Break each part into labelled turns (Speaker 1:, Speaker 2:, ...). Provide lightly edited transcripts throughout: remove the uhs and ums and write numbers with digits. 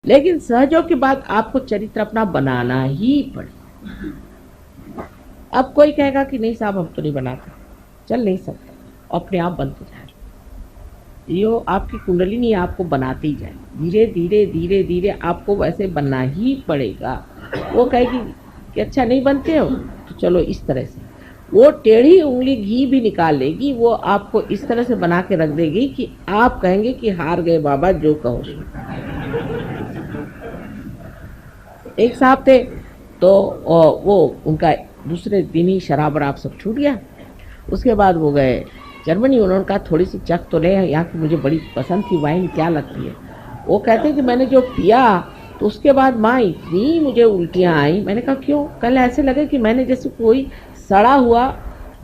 Speaker 1: लेकिन सहयोग के बाद आपको चरित्र अपना बनाना ही पड़े। अब कोई कहेगा कि नहीं साहब हम तो नहीं बनाते, चल नहीं सकता, अपने आप बनते जाए। यो आपकी कुंडली नहीं, आपको बनाते ही जाए, धीरे धीरे धीरे धीरे आपको वैसे बनना ही पड़ेगा। वो कहेगी कि अच्छा नहीं बनते हो तो चलो इस तरह से, वो टेढ़ी उंगली घी भी निकाल लेगी, वो आपको इस तरह से बना के रख देगी कि आप कहेंगे कि हार गए बाबा, जो कहो। एक साहब थे तो वो उनका दूसरे दिन ही शराब वराब सब छूट गया। उसके बाद वो गए जर्मनी। उन्होंने कहा थोड़ी सी चख तो ले, यहाँ की मुझे बड़ी पसंद थी वाइन, क्या लगती है। वो कहते कि मैंने जो पिया तो उसके बाद माँ इतनी मुझे उल्टियाँ आई। मैंने कहा क्यों? कल ऐसे लगे कि मैंने जैसे कोई सड़ा हुआ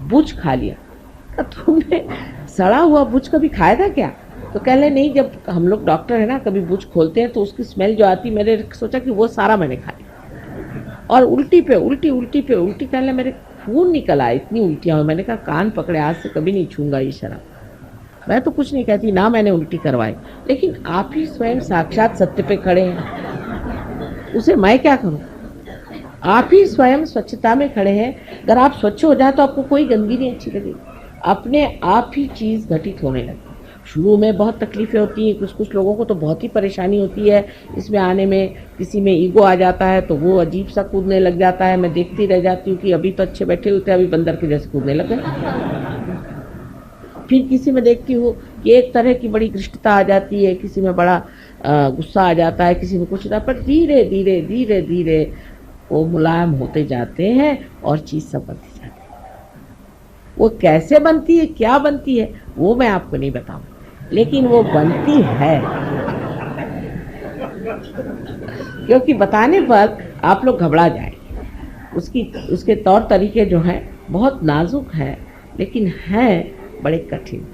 Speaker 1: बुझ खा लिया। तुमने सड़ा हुआ बुझ कभी खाया था क्या? तो कह ले नहीं, जब हम लोग डॉक्टर है ना, कभी बुझ खोलते हैं तो उसकी स्मेल जो आती, मैंने सोचा कि वो सारा मैंने खा लिया। और उल्टी पे उल्टी, उल्टी पे उल्टी, कह ले मेरे खून निकल आया, इतनी उल्टियाँ हुई। मैंने कहा कान पकड़े, आज से कभी नहीं छूंगा ये शराब। मैं तो कुछ नहीं कहती ना, मैंने उल्टी करवाई, लेकिन आप ही स्वयं साक्षात सत्य पे खड़े हैं, उसे मैं क्या करूं? आप ही स्वयं स्वच्छता में खड़े हैं। अगर आप स्वच्छ हो जाए तो आपको कोई गंदगी नहीं अच्छी लगेगी, अपने आप ही चीज़ घटित होने लगती। शुरू में बहुत तकलीफ़ें होती हैं, कुछ लोगों को तो बहुत ही परेशानी होती है इसमें आने में। किसी में ईगो आ जाता है तो वो अजीब सा कूदने लग जाता है। मैं देखती रह जाती हूँ कि अभी तो अच्छे बैठे हुए थे, अभी बंदर के जैसे कूदने लग गए। फिर किसी में देखती हूँ कि एक तरह की बड़ी घृष्टता आ जाती है, किसी में बड़ा गुस्सा आ जाता है, किसी में कुछ होता है, पर धीरे धीरे धीरे धीरे वो मुलायम होते जाते हैं और चीज़ सब बनती जाती है। वो कैसे बनती है, क्या बनती है, वो मैं आपको नहीं बताऊँ, लेकिन वो बनती है। क्योंकि बताने पर आप लोग घबरा जाएंगे। उसके तौर तरीके जो हैं बहुत नाजुक हैं, लेकिन हैं बड़े कठिन।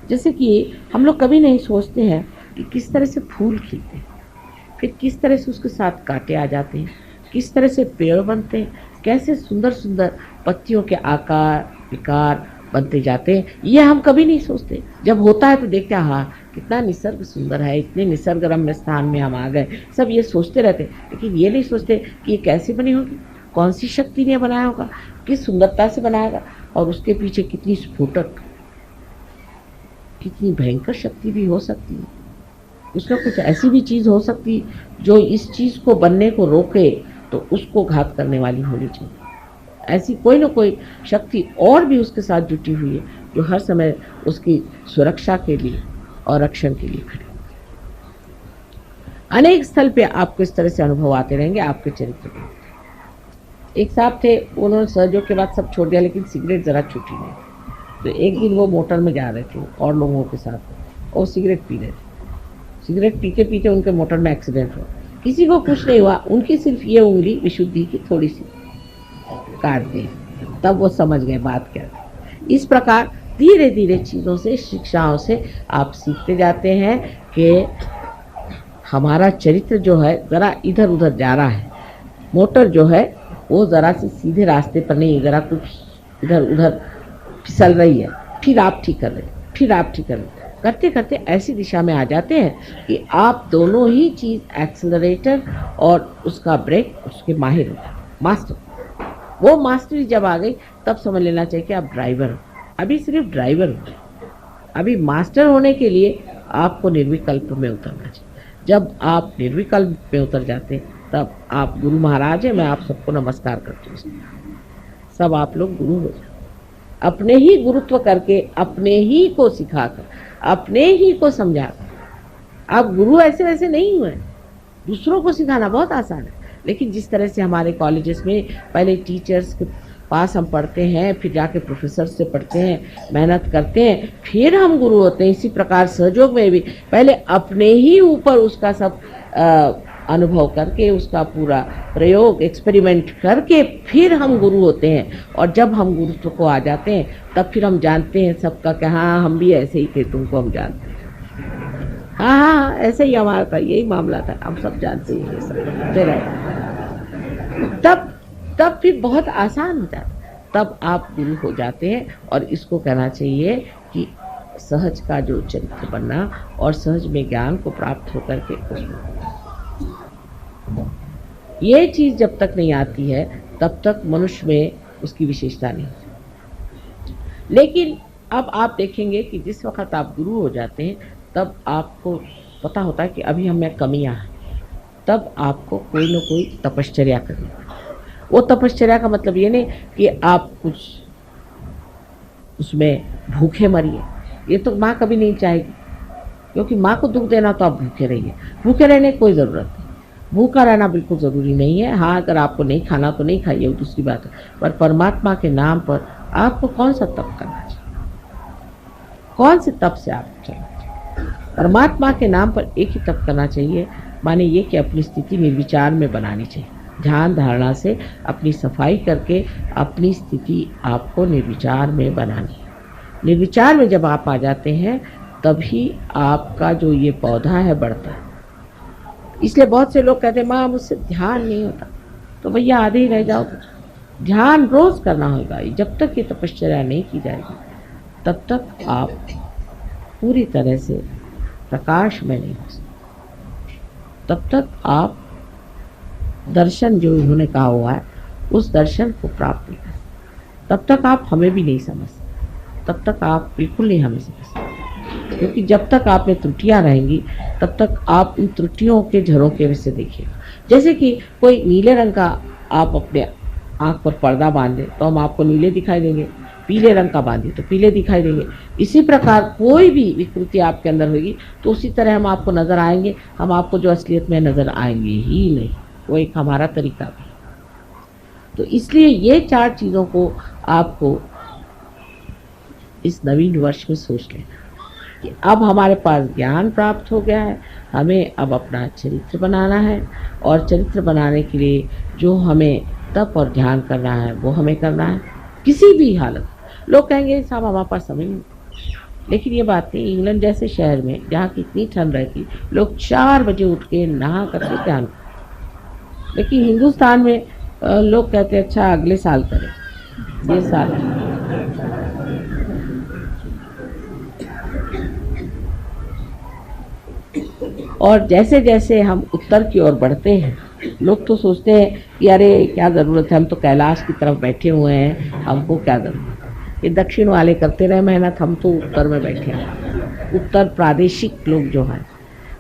Speaker 1: जैसे कि हम लोग कभी नहीं सोचते हैं कि किस तरह से फूल खिलते हैं, फिर किस तरह से उसके साथ कांटे आ जाते हैं, किस तरह से पेड़ बनते हैं, कैसे सुंदर सुंदर पत्तियों के आकार विकार बनते जाते हैं। ये हम कभी नहीं सोचते। जब होता है तो देखते हैं हाँ कितना निसर्ग सुंदर है, इतने निसर्गरम्य स्थान में हम आ गए, सब ये सोचते रहते, लेकिन ये नहीं सोचते कि ये कैसे बनी होगी, कौन सी शक्ति ने बनाया होगा, किस सुंदरता से बनाएगा, और उसके पीछे कितनी स्फोटक, कितनी भयंकर शक्ति भी हो सकती है। उसमें कुछ ऐसी भी चीज़ हो सकती है जो इस चीज़ को बनने को रोके तो उसको घात करने वाली होनी चाहिए। ऐसी कोई ना कोई शक्ति और भी उसके साथ जुटी हुई है जो हर समय उसकी सुरक्षा के लिए और रक्षण के लिए खड़ी। अनेक स्थल पे आपको इस तरह से अनुभव आते रहेंगे आपके चरित्र में। एक साहब थे, उन्होंने सहयोग के बाद सब छोड़ दिया, लेकिन सिगरेट ज़रा छूटी नहीं। तो एक दिन वो मोटर में जा रहे थे और लोगों के साथ, और सिगरेट पी रहे थे। सिगरेट पीते पीते उनके मोटर में एक्सीडेंट हुआ। किसी को कुछ नहीं हुआ, उनकी सिर्फ ये उंगली विशुद्धि की थोड़ी सी काट दी। तब वो समझ गए बात क्या थी। इस प्रकार धीरे धीरे चीज़ों से, शिक्षाओं से आप सीखते जाते हैं कि हमारा चरित्र जो है ज़रा इधर उधर जा रहा है, मोटर जो है वो ज़रा से सीधे रास्ते पर नहीं, ज़रा कुछ इधर उधर फिसल रही है, फिर आप ठीक कर रहे हैं, फिर आप ठीक कर रहे हैं, करते करते ऐसी दिशा में आ जाते हैं कि आप दोनों ही चीज़, एक्सेलरेटर और उसका ब्रेक, उसके माहिर हो जाते, मास्टर। वो मास्टरी जब आ गई तब समझ लेना चाहिए कि आप ड्राइवर हो। अभी सिर्फ ड्राइवर हो, अभी मास्टर होने के लिए आपको निर्विकल्प में उतरना चाहिए। जब आप निर्विकल्प में उतर जाते हैं तब आप गुरु महाराज हैं। मैं आप सबको नमस्कार करती हूँ। सब आप लोग गुरु हो जाए, अपने ही गुरुत्व करके, अपने ही को सिखाकर, अपने ही को समझाकर। आप गुरु ऐसे वैसे नहीं हुए। दूसरों को सिखाना बहुत आसान है, लेकिन जिस तरह से हमारे कॉलेजेस में पहले टीचर्स के पास हम पढ़ते हैं, फिर जाके प्रोफेसर से पढ़ते हैं, मेहनत करते हैं, फिर हम गुरु होते हैं। इसी प्रकार सहयोग में भी पहले अपने ही ऊपर उसका सब अनुभव करके, उसका पूरा प्रयोग, एक्सपेरिमेंट करके फिर हम गुरु होते हैं। और जब हम गुरुत्व को आ जाते हैं तब फिर हम जानते हैं सबका कि हाँ हम भी ऐसे ही थे, तुमको हम जानते हैं, हाँ हाँ ऐसे ही हमारा था, यही मामला था, हम सब जानते हैं, ये सब तब फिर बहुत आसान हो जाता है। तब आप गुरु हो जाते हैं। और इसको कहना चाहिए कि सहज का जो चरित्र बनना और सहज में ज्ञान को प्राप्त होकर के उसमें ये चीज़ जब तक नहीं आती है तब तक मनुष्य में उसकी विशेषता नहीं। लेकिन अब आप देखेंगे कि जिस वक़्त आप गुरु हो जाते हैं तब आपको पता होता है कि अभी हम में कमियाँ हैं, तब आपको कोई न कोई तपश्चर्या करनी पड़ेगी। वो तपश्चर्या का मतलब ये नहीं कि आप कुछ उसमें भूखे मरिए, ये तो माँ कभी नहीं चाहेगी, क्योंकि माँ को दुख देना तो आप भूखे रहिए। भूखे रहने की कोई ज़रूरत नहीं, भूखा रहना बिल्कुल ज़रूरी नहीं है। हाँ, अगर आपको नहीं खाना तो नहीं खाइए, वो दूसरी बात है, पर परमात्मा के नाम पर आपको कौन सा तप करना चाहिए, कौन से तप से आप चलना चाहिए। परमात्मा के नाम पर एक ही तप करना चाहिए, माने ये कि अपनी स्थिति निर्विचार में बनानी चाहिए। ध्यान धारणा से अपनी सफाई करके अपनी स्थिति आपको निर्विचार में बनानी है। निर्विचार में जब आप आ जाते हैं तभी आपका जो ये पौधा है बढ़ता है। इसलिए बहुत से लोग कहते हैं माँ मुझसे ध्यान नहीं होता, तो भैया आधे ही रह जाओ। तो ध्यान रोज करना होगा। जब तक ये तपश्चर्या नहीं की जाएगी तब तक आप पूरी तरह से प्रकाश में नहीं हो सकते। तब तक आप दर्शन जो इन्होंने कहा हुआ है उस दर्शन को प्राप्त नहीं कर सकते। तब तक आप हमें भी नहीं समझ सकते, तब तक आप बिल्कुल नहीं हमें समझ सकते, क्योंकि जब तक आप में त्रुटियां रहेंगी तब तक आप उन त्रुटियों के झरोखे से देखिएगा। जैसे कि कोई नीले रंग का आप अपने आँख पर पर्दा बांध दें तो हम आपको नीले दिखाई देंगे, पीले रंग का बांधिए तो पीले दिखाई देंगे। इसी प्रकार कोई भी विकृति आपके अंदर होगी तो उसी तरह हम आपको नज़र आएंगे, हम आपको जो असलियत में नज़र आएंगे ही नहीं। वो एक हमारा तरीका भी। तो इसलिए ये 4 चीज़ों को आपको इस नवीन वर्ष में सोच लेना कि अब हमारे पास ज्ञान प्राप्त हो गया है, हमें अब अपना चरित्र बनाना है, और चरित्र बनाने के लिए जो हमें तप और ध्यान करना है वो हमें करना है किसी भी हालत। लोग कहेंगे साहब हमारे पास समय नहीं, लेकिन ये बात नहीं। इंग्लैंड जैसे शहर में जहाँ की इतनी ठंड रहती, लोग 4 बजे उठ के नहा करके ध्यान, लेकिन हिंदुस्तान में लोग कहते हैं अच्छा अगले साल करें, ये साल। और जैसे जैसे हम उत्तर की ओर बढ़ते हैं लोग तो सोचते हैं कि अरे क्या ज़रूरत है, हम तो कैलाश की तरफ बैठे हुए हैं, हमको क्या ज़रूरत है, ये दक्षिण वाले करते रहे मेहनत, हम तो उत्तर में बैठे हैं। उत्तर प्रादेशिक लोग जो हैं,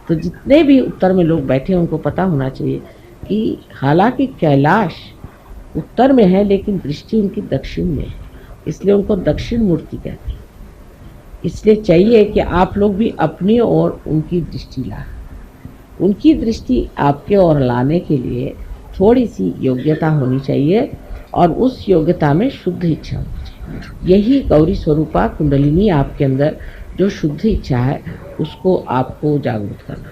Speaker 1: तो जितने भी उत्तर में लोग बैठे हैं उनको पता होना चाहिए कि हालांकि कैलाश उत्तर में है लेकिन दृष्टि उनकी दक्षिण में है, इसलिए उनको दक्षिण मूर्ति कहते हैं। इसलिए चाहिए कि आप लोग भी अपनी ओर उनकी दृष्टि लाएं। उनकी दृष्टि आपके ओर लाने के लिए थोड़ी सी योग्यता होनी चाहिए, और उस योग्यता में शुद्ध इच्छा होनी चाहिए। यही गौरी स्वरूपा कुंडलिनी आपके अंदर जो शुद्ध इच्छा है उसको आपको जागरूक करना।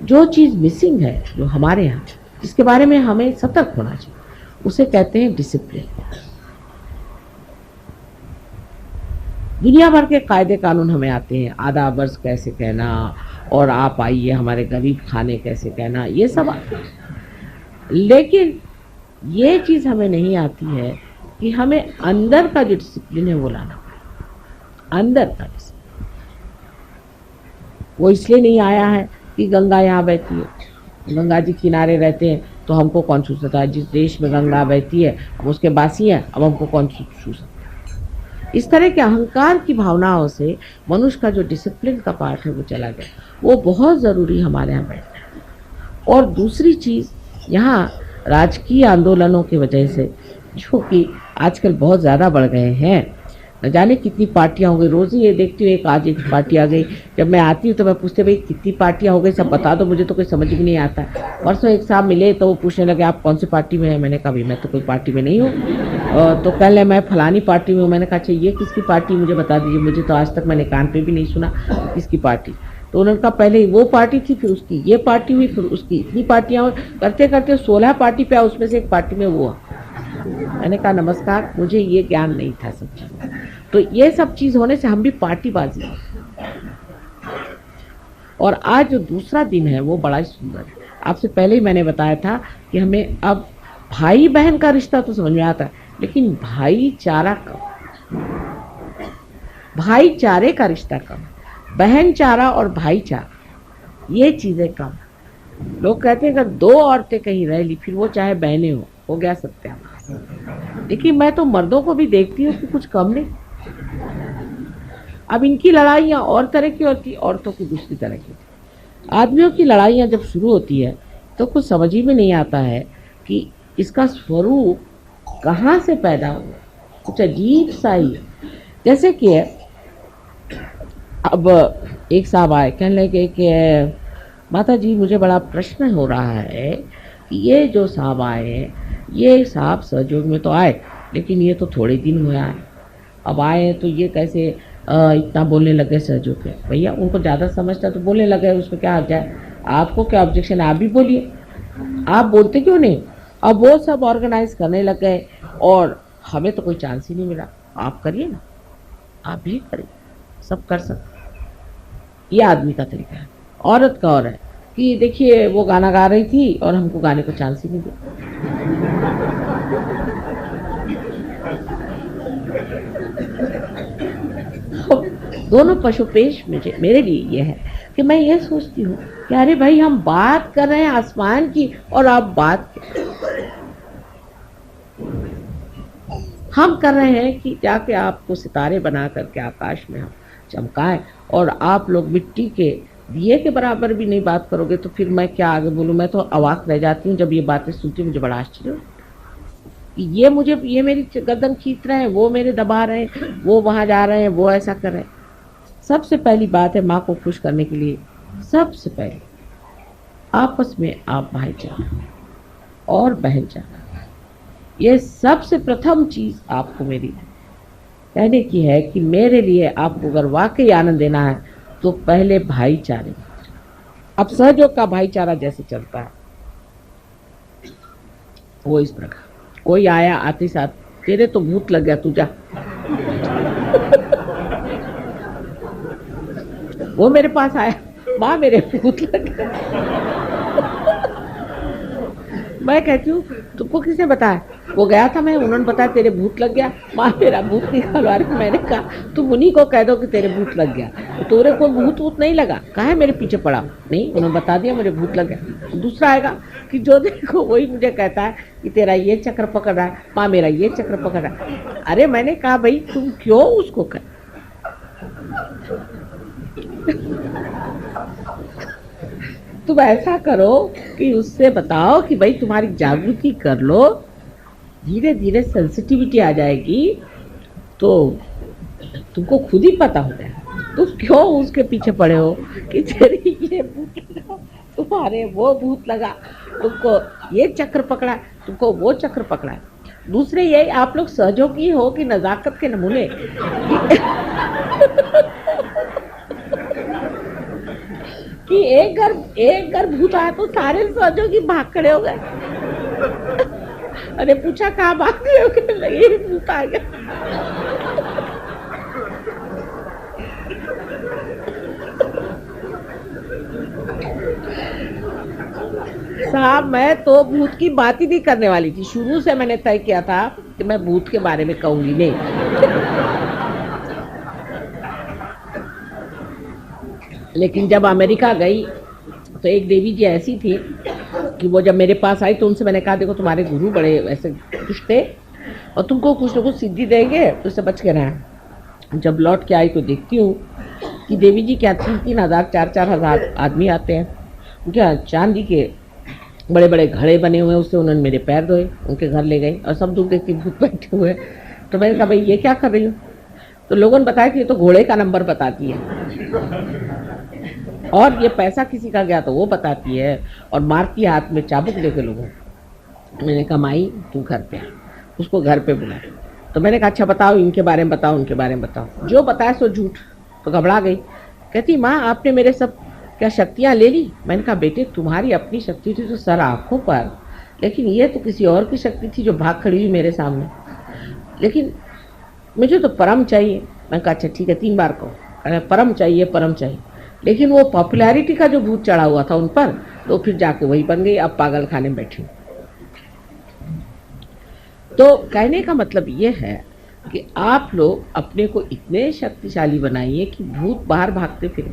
Speaker 1: जो चीज़ मिसिंग है जो हमारे यहाँ, जिसके बारे में हमें सतर्क होना चाहिए, उसे कहते हैं डिसिप्लिन। दुनिया भर के कायदे कानून हमें आते हैं, आधा वर्ष कैसे कहना, और आप आइए हमारे गरीब खाने कैसे कहना, ये सब आते हैं। लेकिन ये चीज़ हमें नहीं आती है कि हमें अंदर का जो डिसिप्लिन है वो लाना पड़ेगा। अंदर का डिसिप्लिन वो इसलिए नहीं आया है कि गंगा यहाँ बहती है, गंगा जी किनारे रहते हैं तो हमको कौन छू सकता है। जिस देश में गंगा बहती है हम उसके बासी हैं, अब हमको कौन छू सकता है। इस तरह के अहंकार की भावनाओं से मनुष्य का जो डिसिप्लिन का पार्ट है वो चला गया, वो बहुत ज़रूरी हमारे यहाँ बैठना है। और दूसरी चीज़, यहाँ राजकीय आंदोलनों की वजह से जो कि आजकल बहुत ज़्यादा बढ़ गए हैं, न जाने कितनी पार्टियाँ हो गई। रोज़ ही ये देखती हूँ एक आज एक पार्टी आ गई, जब मैं आती हूँ तो मैं पूछते भाई कितनी पार्टियाँ हो गई, सब बता दो, मुझे तो कोई समझ भी नहीं आता। परसों एक साहब मिले तो वो पूछने लगे आप कौन सी पार्टी में हैं। मैंने कहा भाई मैं तो कोई पार्टी में नहीं हूँ। तो कह ले मैं फलानी पार्टी में हूँ। मैंने कहा अच्छा ये किसकी पार्टी, मुझे बता दीजिए, मुझे तो आज तक मैंने कान पे भी नहीं सुना किसकी पार्टी। तो उन्होंने कहा पहले वो पार्टी थी, फिर उसकी ये पार्टी हुई, फिर उसकी इतनी पार्टियाँ हुई, करते करते 16 पार्टी पे, उसमें से एक पार्टी में वो। मैंने कहा नमस्कार, मुझे ये ज्ञान नहीं था सब चीज़। तो ये सब चीज़ होने से हम भी पार्टीबाजी। और आज जो दूसरा दिन है वो बड़ा ही सुंदर है। आपसे पहले ही मैंने बताया था कि हमें अब भाई बहन का रिश्ता तो समझ में आता है, लेकिन भाईचारा कम, भाईचारे का रिश्ता कम, बहनचारा और भाईचारा ये चीज़ें कम। लोग कहते हैं अगर दो औरतें कहीं रह ली फिर वो चाहे बहनें हो गया सत्यानाश। लेकिन मैं तो मर्दों को भी देखती हूँ कि कुछ कम नहीं। अब इनकी लड़ाइयाँ और तरह की होती, औरतों की दूसरी तरह की। आदमियों की लड़ाइयाँ जब शुरू होती है तो कुछ समझ ही में नहीं आता है कि इसका स्वरूप कहाँ से पैदा हुआ, कुछ अजीब सा ही। जैसे कि अब एक साहब आए, कहने लगे कि माता जी मुझे बड़ा प्रश्न हो रहा है कि ये जो साहब आए हैं, ये साहब सहयोग में तो आए लेकिन ये तो थोड़े दिन हुए आए, अब आए तो ये कैसे इतना बोलने लगे सहयोग में। भैया उनको ज़्यादा समझता तो बोलने लगे, उसमें क्या आ जाए, आपको क्या ऑब्जेक्शन है, आप भी बोलिए, आप बोलते क्यों नहीं। अब वो सब ऑर्गेनाइज करने लग गए और हमें तो कोई चांस ही नहीं मिला। आप करिए ना, आप भी करिए, सब कर सकते। ये आदमी का तरीका है। औरत का और है कि देखिए वो गाना गा रही थी और हमको गाने को चांस ही नहीं दिया। दोनों पशुपेश मेरे लिए ये है कि मैं ये सोचती हूँ कि अरे भाई हम बात कर रहे हैं आसमान की और आप बात हम कर रहे हैं कि जाके आपको सितारे बना करके आकाश में हम चमकाएं और आप लोग मिट्टी के दिए के बराबर भी नहीं बात करोगे तो फिर मैं क्या आगे बोलूँ। मैं तो अवाक रह जाती हूँ जब ये बातें सुनती हूँ, मुझे बड़ा आश्चर्य होता है। ये मेरी गर्दन खींच रहे हैं, वो मेरे दबा रहे हैं, वो वहाँ जा रहे हैं, वो ऐसा कर रहे हैं। सबसे पहली बात है माँ को खुश करने के लिए सबसे पहले आपस में आप भाईचारा और बहनचारा, ये सबसे प्रथम चीज आपको मेरी कहने की है कि मेरे लिए आपको अगर वाकई आनंद देना है तो पहले भाईचारे। अब सहयोग का भाईचारा जैसे चलता है वो इस प्रकार, कोई आया आते साथ तेरे तो भूत लग गया तू जा वो मेरे पास आया, माँ मेरे भूत लग गया मैं कहती हूँ तुमको किसने बताया, वो गया था मैं, उन्होंने बताया तेरे भूत लग गया, माँ मेरा भूत निकालवा रही। मैंने कहा तुम उन्हीं को कह दो कि तेरे भूत लग गया, तोरे को भूत नहीं लगा, कहा है मेरे पीछे पड़ा, नहीं उन्होंने बता दिया मुझे भूत लग गया। दूसरा आएगा कि जो देखो वही मुझे कहता है कि तेरा ये चक्र पकड़ रहा है, माँ मेरा ये चक्र पकड़ रहा है। अरे मैंने कहा भाई तुम क्यों उसको कर तुम ऐसा करो कि उससे बताओ कि भाई तुम्हारी जागृति कर लो, धीरे धीरे सेंसिटिविटी आ जाएगी तो तुमको खुद ही पता हो जाएगा। तुम क्यों उसके पीछे पड़े हो कि तेरे ये भूत लगा, तुम्हारे वो भूत लगा, तुमको ये चक्र पकड़ा, तुमको वो चक्र पकड़ा है। दूसरे ये आप लोग सहयोगी हो कि नजाकत के नमूने कि एक घर भूत आया तो सारे सहयोगी भाग खड़े हो गए। अरे पूछा कहाँ भाग गए हो, कहने लगे भूत आ गया। साहब मैं तो भूत की बात ही नहीं करने वाली थी, शुरू से मैंने तय किया था कि मैं भूत के बारे में कहूंगी नहीं। लेकिन जब अमेरिका गई तो एक देवी जी ऐसी थी कि वो जब मेरे पास आई तो उनसे मैंने कहा देखो तुम्हारे गुरु बड़े ऐसे कुछ थे और तुमको कुछ न कुछ सिद्धि देंगे तो उससे बच के रहना। जब लौट के आई तो देखती हूँ कि देवी जी क्या 3-3 हज़ार 4-4 हज़ार आदमी आते हैं, उनके चांदी के बड़े बड़े घड़े बने हुए हैं, उससे उन्होंने मेरे पैर धोए, उनके घर ले गई और सब दूर देखती भूत बैठे हुए। तो मैंने कहा भाई ये क्या कर रही हूँ, तो लोगों ने बताया कि ये तो घोड़े का नंबर बताती है और ये पैसा किसी का गया तो वो बताती है और मारती है हाथ में चाबुक लेके लोगों। मैंने कहा माई तू घर पे आ, उसको घर पे बुला। तो मैंने कहा अच्छा बताओ इनके बारे में बताओ, उनके बारे में बताओ, जो बताया सो झूठ। तो घबरा गई, कहती माँ आपने मेरे सब क्या शक्तियाँ ले ली। मैंने कहा बेटे तुम्हारी अपनी शक्ति थी तो सर आँखों पर, लेकिन ये तो किसी और की शक्ति थी जो भाग खड़ी हुई मेरे सामने, लेकिन मुझे तो परम चाहिए। मैं कहा अच्छा ठीक है 3 बार कहो, परम चाहिए परम चाहिए। लेकिन वो पॉपुलैरिटी का जो भूत चढ़ा हुआ था उन पर, तो फिर जाके वही बन गई, अब पागल खाने में बैठी। तो कहने का मतलब ये है कि आप लोग अपने को इतने शक्तिशाली बनाइए कि भूत बाहर भागते फिरे।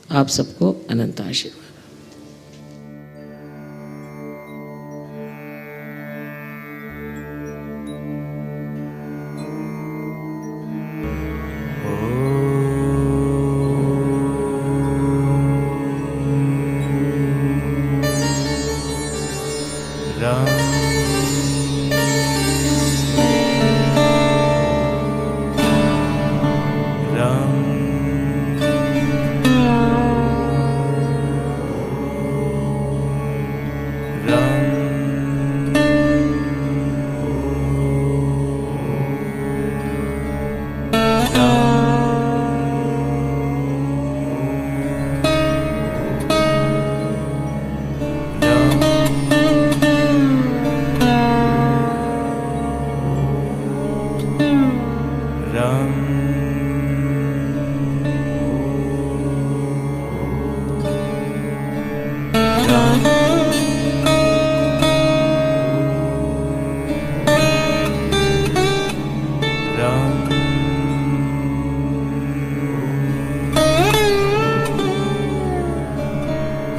Speaker 1: आप सबको अनंत आशीर्वाद।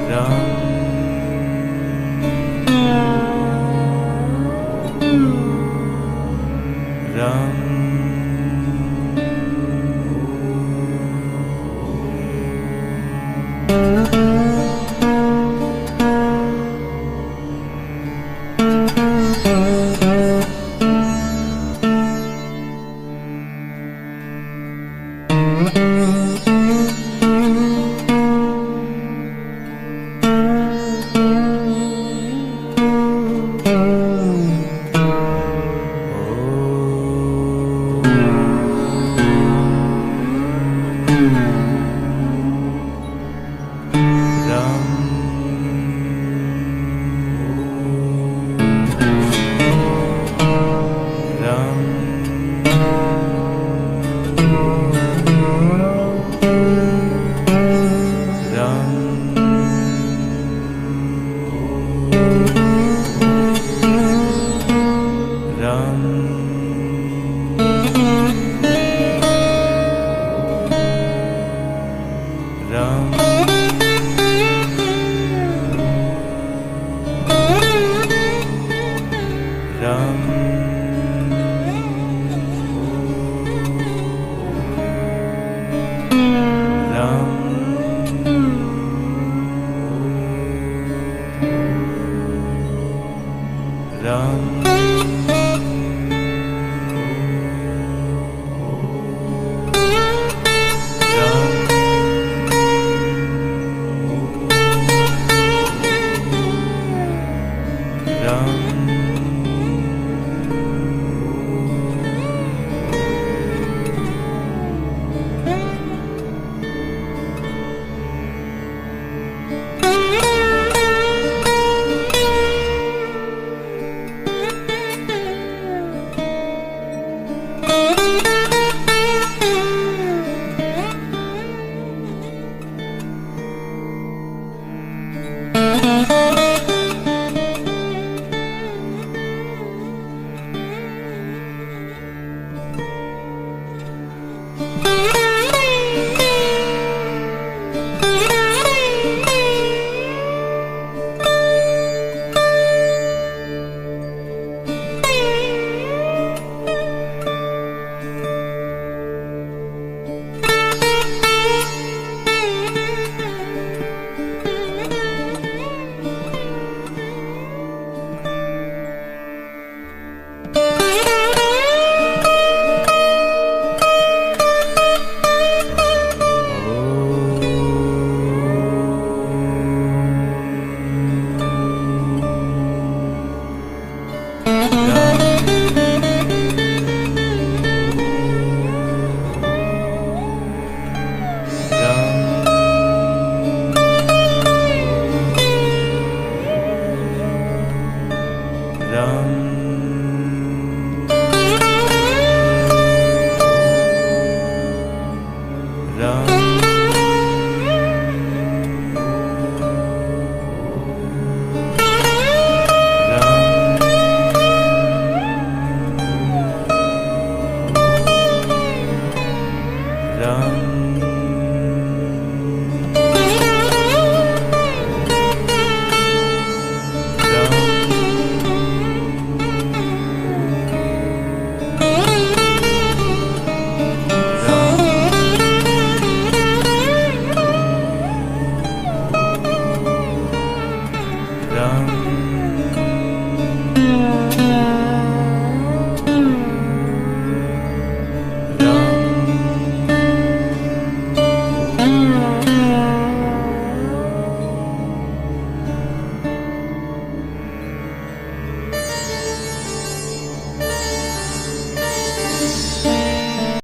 Speaker 2: Ram